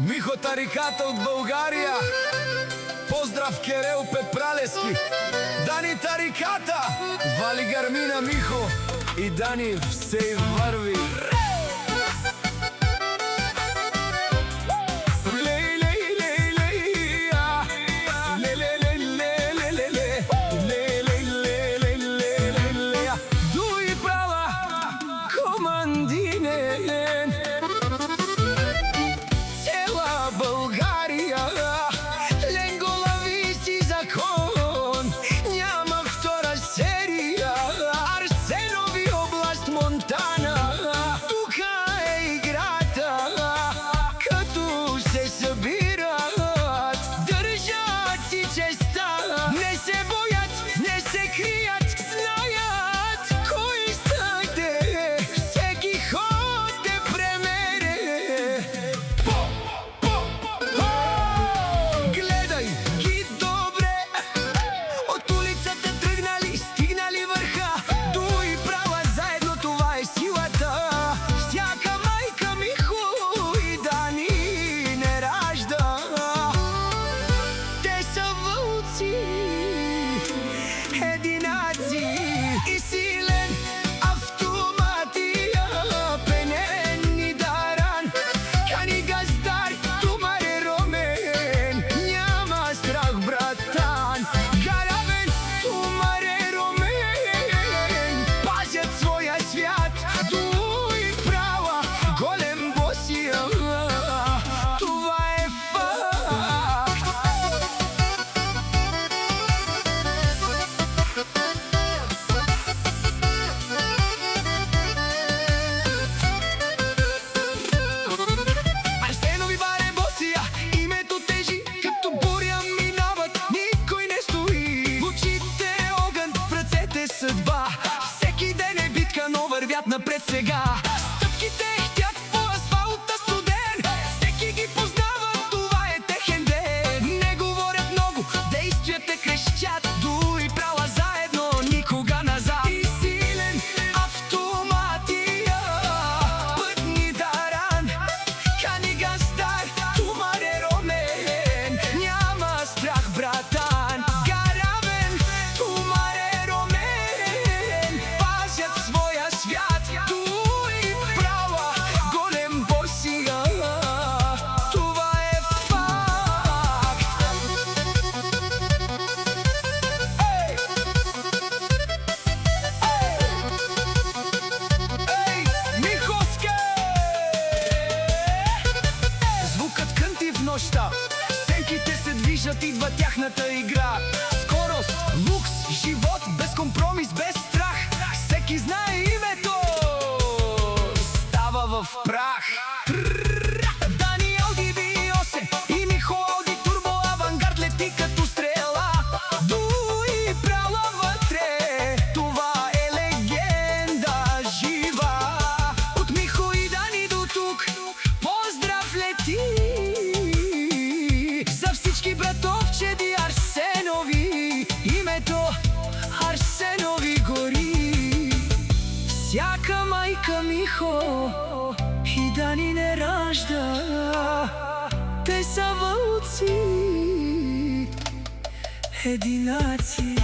Михо Тариката от България. Поздрав Керел Пепралески. Дани Тариката. Вали Гармина Михо. И Дани все върви. Цела България ленголави си закон. Няма втора серия. Арсенови област Монтана. Тука е играта. Като се събират, държат си честа. Не се боят, не се крият. Знаят кой сте те. Всеки ход те премере. Гледай ги добре. От улицата тръгнали, стигнали върха. Ду и права заедно, това е силата. Всяка майка Михо и Дани не ражда. Те са вълци, единаци и силен автоматия. Пенен и Даран, Кани Газдар, Тумар е Ромен. Няма страх, братан. Гаравен, Тумар е Ромен. Пазят своя свят. Ду и права, голем босия. Това е факт. Арсенови баре босия, името тежи, като буря минават, никой не стои. В очите огън, в ръцете съдба. Всеки ден е битка, но вървят напред сега. Стъпките хтят по асфалта студен. Всеки ги познава, това е техен ден. Не говорят много, действията крещят. Ду и права заедно, никога назад. И силен автоматия, пътни Даран, Кани Газдар, Тумар е Ромен. Няма страх, братан. Гаравен, Тумар е Ромен. Пазят своя свят. Ду и права, голем босия. Това е факт. Ей, Миховске! Звукът кънти в нощта. Сенките се движат, идва тяхната игра. Скорост, лукс, живот, без компромис, без страх. Всеки знае името. Става в прах. Дани Ауди V8 и Михо Ауди Турбо Авангард лети като стрела. Ду и прала вътре. Това е легенда жива. От Михо и Дани до тук поздрав лети за всички братовчеди Арсенови. Името Арсенови гори. Всяка майка Михо и Дани не ражда. Те са вълци, единаци.